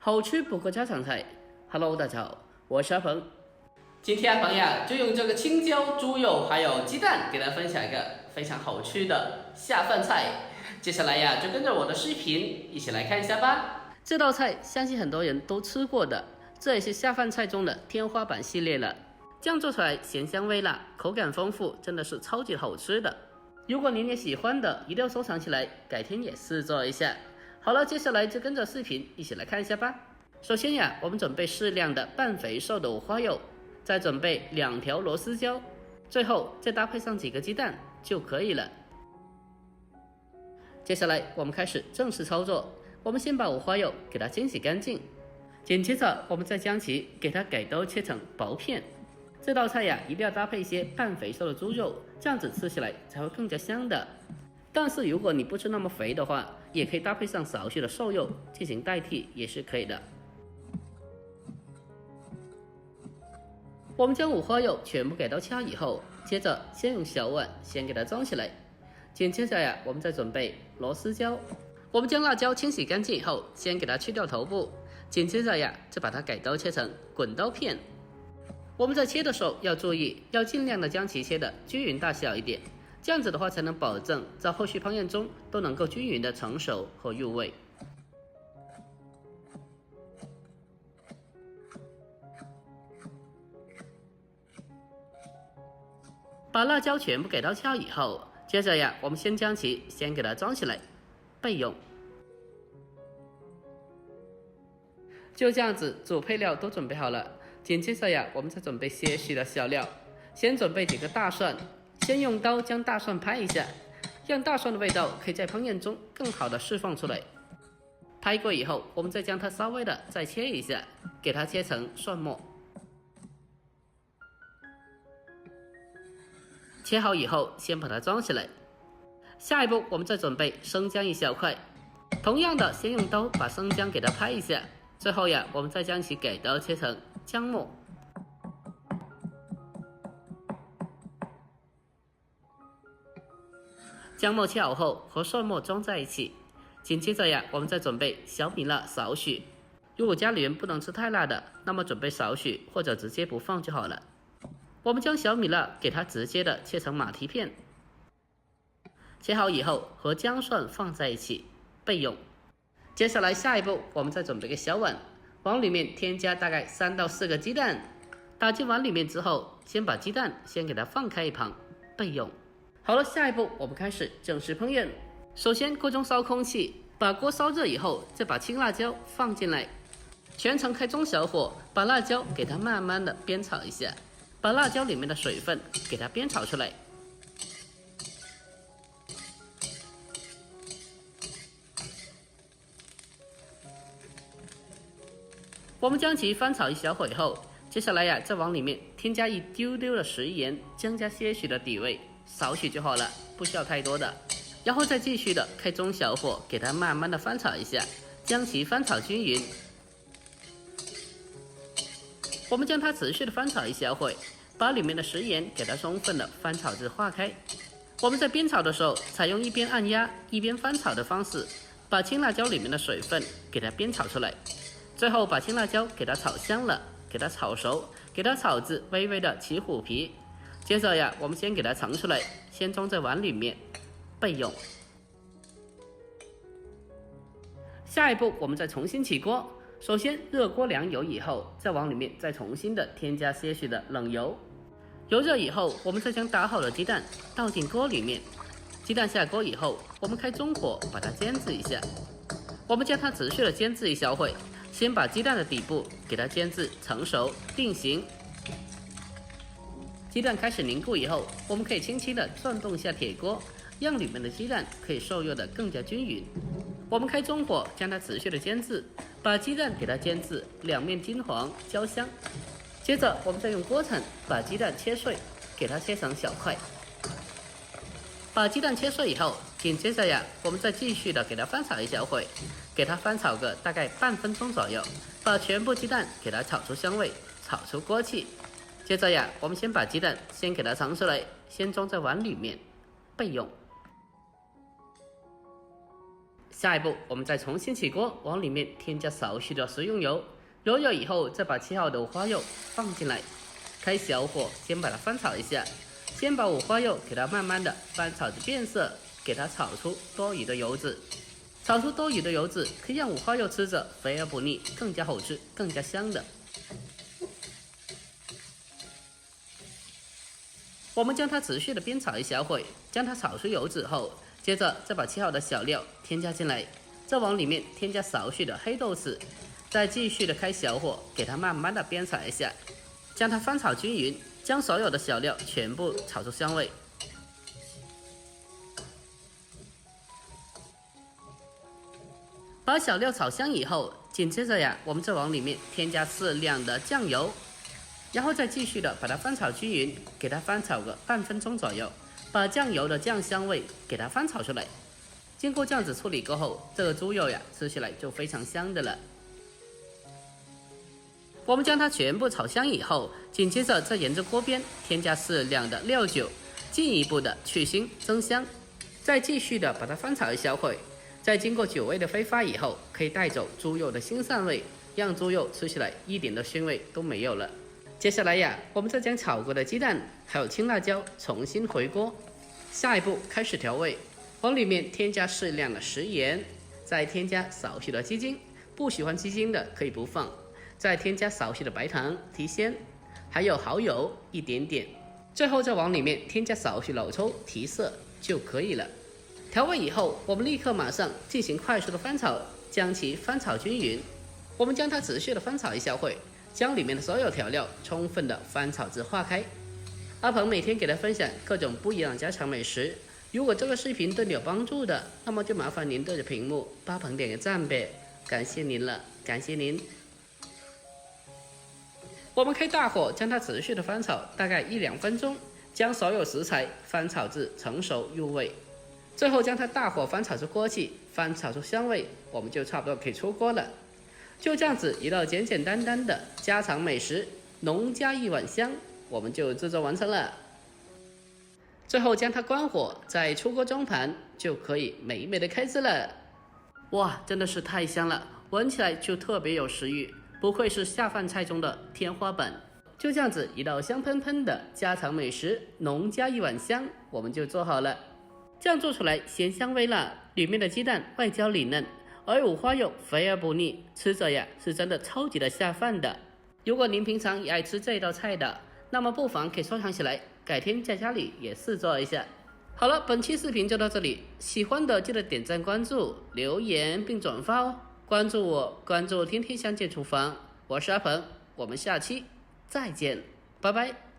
好吃不过家常菜。Hello， 大家好，我是阿鹏。今天阿鹏呀，就用这个青椒、猪肉还有鸡蛋，给大家分享一个非常好吃的下饭菜。接下来呀，就跟着我的视频一起来看一下吧。这道菜相信很多人都吃过的，这也是下饭菜中的天花板系列了。这样做出来咸香微辣，口感丰富，真的是超级好吃的。如果您也喜欢的，一定要收藏起来，改天也试做一下。好了，接下来就跟着视频一起来看一下吧。首先呀，我们准备适量的半肥瘦的五花肉，再准备2条螺丝椒，最后再搭配上几个鸡蛋就可以了。接下来我们开始正式操作，我们先把五花肉给它清洗干净，紧接着我们再将其给它改刀切成薄片。这道菜呀，一定要搭配一些半肥瘦的猪肉，这样子吃起来才会更加香的。但是如果你不吃那么肥的话，也可以搭配上少许的瘦肉进行代替，也是可以的。我们将五花肉全部给刀切好以后，接着先用小碗先给它装起来。紧接着呀，我们再准备螺丝椒。我们将辣椒清洗干净以后，先给它去掉头部。紧接着呀，再把它改刀切成滚刀片。我们在切的时候要注意，要尽量的将其切的均匀大小一点，这样子的话才能保证在后续烹饪中都能够均匀的成熟和入味。把辣椒全部给刀切好以后，接着呀，我们先将其先给它装起来备用。就这样子，主配料都准备好了。紧接着呀，我们再准备些许的小料，先准备几个大蒜，先用刀将大蒜拍一下，让大蒜的味道可以在烹饪中更好的释放出来。拍过以后，我们再将它稍微的再切一下，给它切成蒜末。切好以后，先把它装起来。下一步，我们再准备生姜1小块，同样的，先用刀把生姜给它拍一下。最后呀，我们再将其改刀切成姜末。姜末切好后和蒜末装在一起。紧接着呀，我们再准备小米辣少许。如果家里人不能吃太辣的，那么准备少许或者直接不放就好了。我们将小米辣给它直接的切成马蹄片。切好以后和姜蒜放在一起备用。接下来下一步，我们再准备个小碗，往里面添加大概3到4个鸡蛋，打进碗里面之后，先把鸡蛋先给它放开一旁备用。好了，下一步我们开始正式烹饪。首先锅中烧空气，把锅烧热以后，再把青辣椒放进来，全程开中小火，把辣椒给它慢慢的煸炒一下，把辣椒里面的水分给它煸炒出来。我们将其翻炒1小会后，接下来呀，再往里面添加一丢丢的食盐，增加些许的底味，少许就好了，不需要太多的。然后再继续的开中小火，给它慢慢的翻炒一下，将其翻炒均匀。我们将它持续的翻炒1小会，把里面的食盐给它充分的翻炒至化开。我们在煸炒的时候，采用一边按压一边翻炒的方式，把青辣椒里面的水分给它煸炒出来。最后把青辣椒给它炒香了，给它炒熟，给它炒至微微的起虎皮。接着呀，我们先给它盛出来，先装在碗里面备用。下一步我们再重新起锅，首先热锅凉油以后，再往里面再重新的添加些许的冷油。油热以后，我们再将打好的鸡蛋倒进锅里面。鸡蛋下锅以后，我们开中火把它煎制一下。我们将它持续的煎制1小会，先把鸡蛋的底部给它煎至成熟定型。鸡蛋开始凝固以后，我们可以轻轻的转动一下铁锅，让里面的鸡蛋可以受热的更加均匀。我们开中火将它持续的煎制，把鸡蛋给它煎至两面金黄焦香。接着我们再用锅铲把鸡蛋切碎，给它切成小块。把鸡蛋切碎以后，紧接着呀，我们再继续的给它翻炒1小会，给它翻炒个大概半分钟左右，把全部鸡蛋给它炒出香味，炒出锅气。接着呀，我们先把鸡蛋先给它盛出来，先装在碗里面备用。下一步，我们再重新起锅，往里面添加少许的食用油，油热以后，再把切好的五花肉放进来，开小火先把它翻炒一下，先把五花肉给它慢慢的翻炒至变色，给它炒出多余的油脂。炒出多余的油脂，可以让五花肉吃着肥而不腻，更加好吃，更加香的。我们将它持续的煸炒一小会，将它炒出油脂后，接着再把切好的小料添加进来，再往里面添加少许的黑豆豉，再继续的开小火，给它慢慢的煸炒一下，将它翻炒均匀，将所有的小料全部炒出香味。把小料炒香以后，紧接着呀，我们再往里面添加适量的酱油。然后再继续的把它翻炒均匀，给它翻炒个半分钟左右，把酱油的酱香味给它翻炒出来。经过这样子处理过后，这个猪肉呀吃起来就非常香的了。我们将它全部炒香以后，紧接着再沿着锅边添加适量的料酒，进一步的去腥增香。再继续的把它翻炒一小会，在经过酒味的挥发以后，可以带走猪肉的腥膻味，让猪肉吃起来一点的腥味都没有了。接下来呀，我们再将炒过的鸡蛋还有青辣椒重新回锅。下一步开始调味，往里面添加适量的食盐，再添加少许的鸡精，不喜欢鸡精的可以不放，再添加少许的白糖提鲜，还有蚝油一点点，最后再往里面添加少许老抽提色就可以了。调味以后，我们立刻马上进行快速的翻炒，将其翻炒均匀。我们将它持续的翻炒一小会，将里面的所有调料充分的翻炒至化开。阿鹏每天给他分享各种不一样的家常美食，如果这个视频对你有帮助的，那么就麻烦您对着屏幕帮阿鹏点个赞呗，感谢您了，感谢您。我们开大火将它持续的翻炒，大概1-2分钟，将所有食材翻炒至成熟入味，最后将它大火翻炒出锅气，翻炒出香味，我们就差不多可以出锅了。就这样子一道简简单单的家常美食，农家一碗香，我们就制作完成了。最后将它关火，再出锅装盘，就可以美美的开吃了。哇，真的是太香了，闻起来就特别有食欲，不愧是下饭菜中的天花板。就这样子一道香喷喷的家常美食，农家一碗香，我们就做好了。这样做出来咸香微辣，里面的鸡蛋外焦里嫩，而五花肉肥而不腻，吃着呀是真的超级的下饭的。如果您平常也爱吃这道菜的，那么不妨可以收藏起来，改天在家里也试做一下。好了，本期视频就到这里，喜欢的记得点赞关注、留言并转发哦。关注我，关注天天相见厨房，我是阿鹏，我们下期再见，拜拜。